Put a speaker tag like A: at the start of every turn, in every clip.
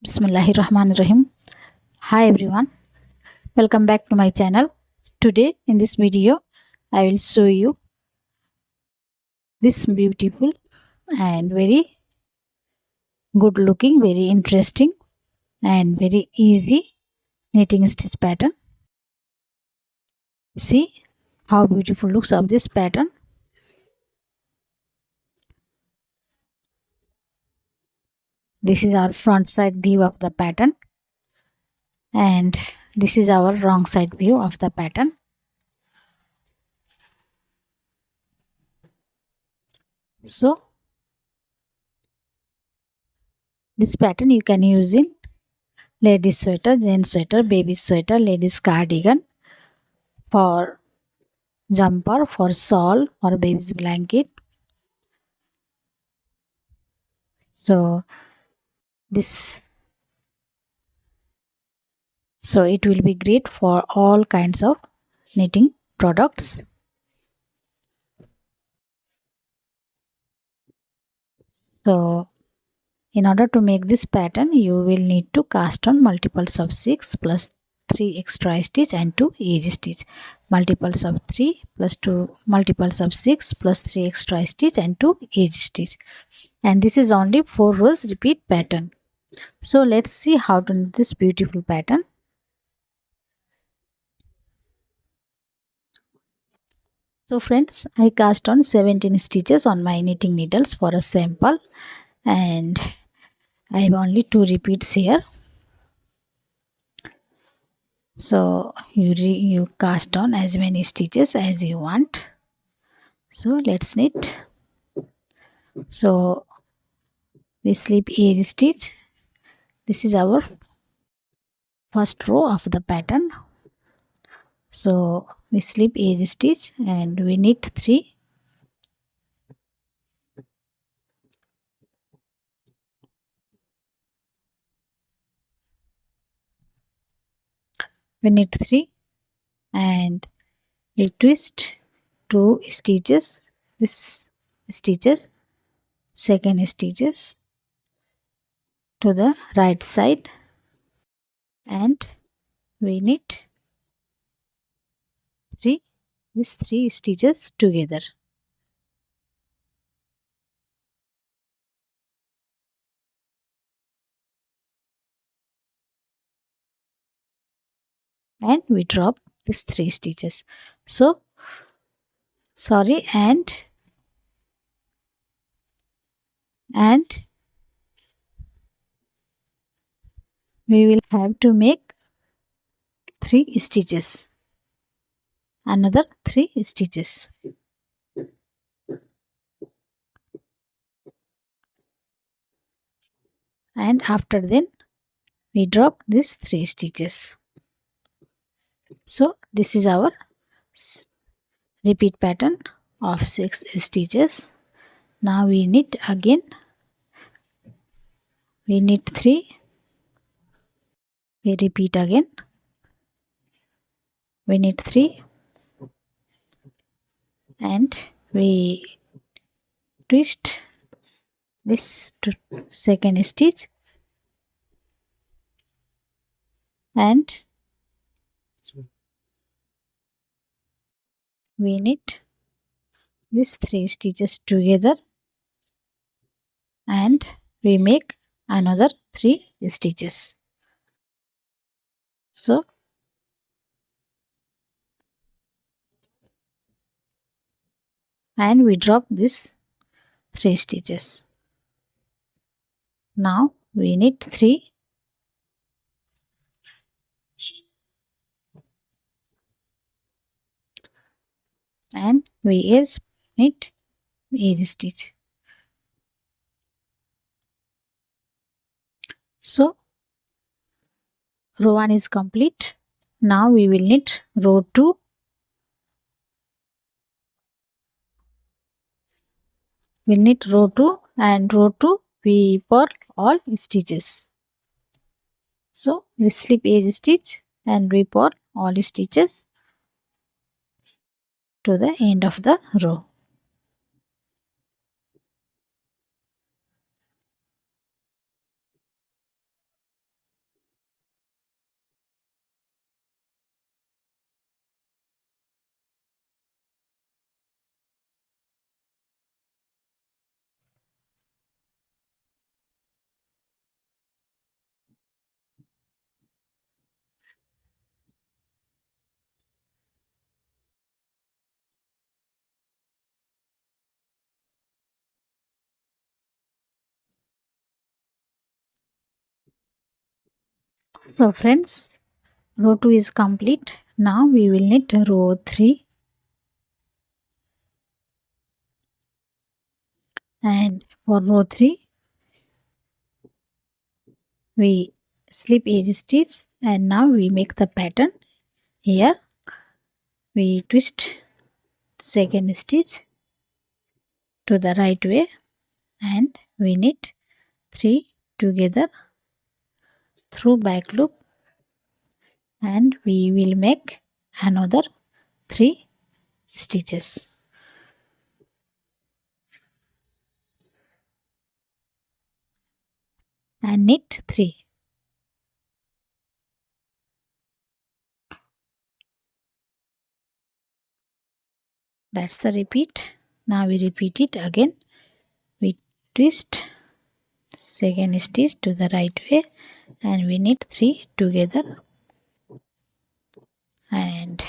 A: Bismillahirrahmanirrahim. Hi everyone, welcome back to my channel. Today in this video, I will show you this beautiful and very good looking, very interesting and very easy knitting stitch pattern. See how beautiful looks of this pattern. This is our front side view of the pattern and this is our wrong side view of the pattern. So this pattern you can use in ladies sweater, gents sweater, baby sweater, ladies cardigan, for jumper, for shawl, or baby's blanket. So this so it will be great for all kinds of knitting products. So in order to make this pattern, you will need to cast on multiples of 6 plus 3 extra stitch and 2 edge stitch. Multiples of 3 plus 2 multiples of 6 plus 3 extra stitch and 2 edge stitch. And this is only 4 rows repeat pattern. So let's see how to knit this beautiful pattern. So friends, I cast on 17 stitches on my knitting needles for a sample, and I have only 2 repeats here. So you cast on as many stitches as you want. So let's knit. So we slip edge stitch. This is our first row of the pattern. So we slip edge stitch and we knit 3. We knit 3 and we twist 2 stitches. This stitches, second stitches to the right side, and we knit 3 stitches together. And we drop these 3 stitches. So sorry, and we will have to make 3 stitches, another 3 stitches, and after then we drop these 3 stitches. So this is our repeat pattern of 6 stitches. Now we knit again. We knit 3, we repeat again, we knit 3 and we twist this to second stitch and we knit these 3 stitches together and we make another 3 stitches. So and we drop this 3 stitches. Now we knit 3 and we knit edge stitch. So row 1 is complete. Now we will knit row 2. We knit row 2 and row 2 we purl all stitches. So we slip edge stitch and we purl all stitches to the end of the row. So friends, row 2 is complete. Now we will knit row 3, and for row 3 we slip edge stitch, and now we make the pattern. Here we twist second stitch to the right way, and we knit 3 together through back loop, and we will make another 3 stitches and knit 3. That's the repeat. Now we repeat it again. We twist second stitch to the right way, and we knit 3 together, and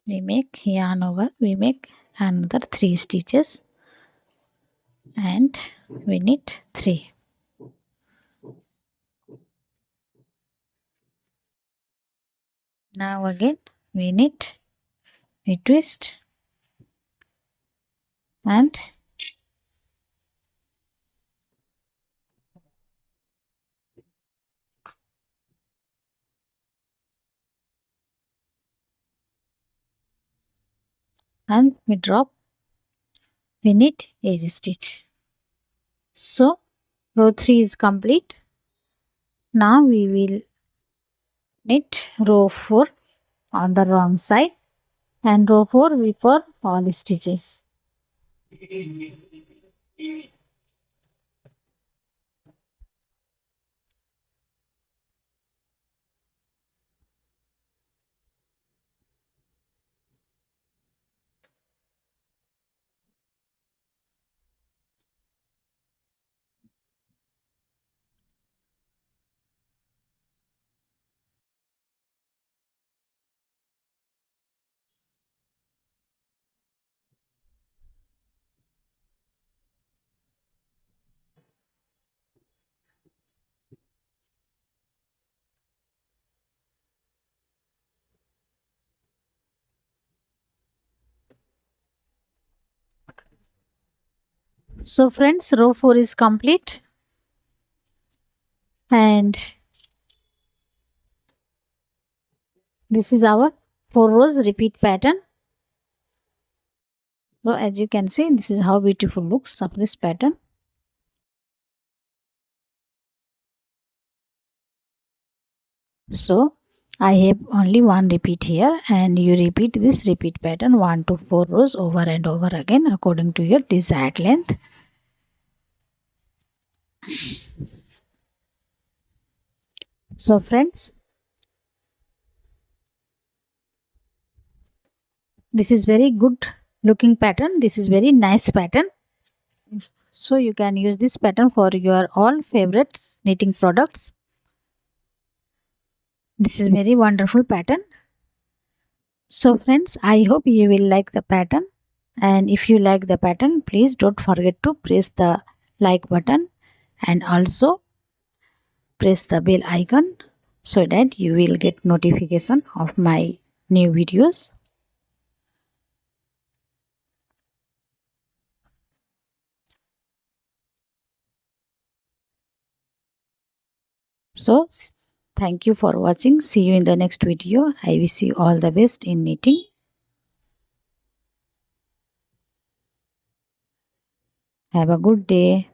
A: we make yarn over, we make another 3 stitches, and we knit 3. Now again we knit, we twist, and we drop, we knit edge stitch. So row 3 is complete. Now we will knit row 4 on the wrong side, and row 4 we for all stitches. So friends, row 4 is complete, and this is our 4 rows repeat pattern. So as you can see, this is how beautiful looks of this pattern. So I have only one repeat here, and you repeat this repeat pattern 1 to 4 rows over and over again according to your desired length. So friends, this is very good looking pattern. This is very nice pattern. So you can use this pattern for your all favorites knitting products. This is very wonderful pattern. So friends, I hope you will like the pattern, and if you like the pattern, please don't forget to press the like button and also press the bell icon so that you will get notification of my new videos. So thank you for watching. See you in the next video. I wish you all the best in knitting. Have a good day.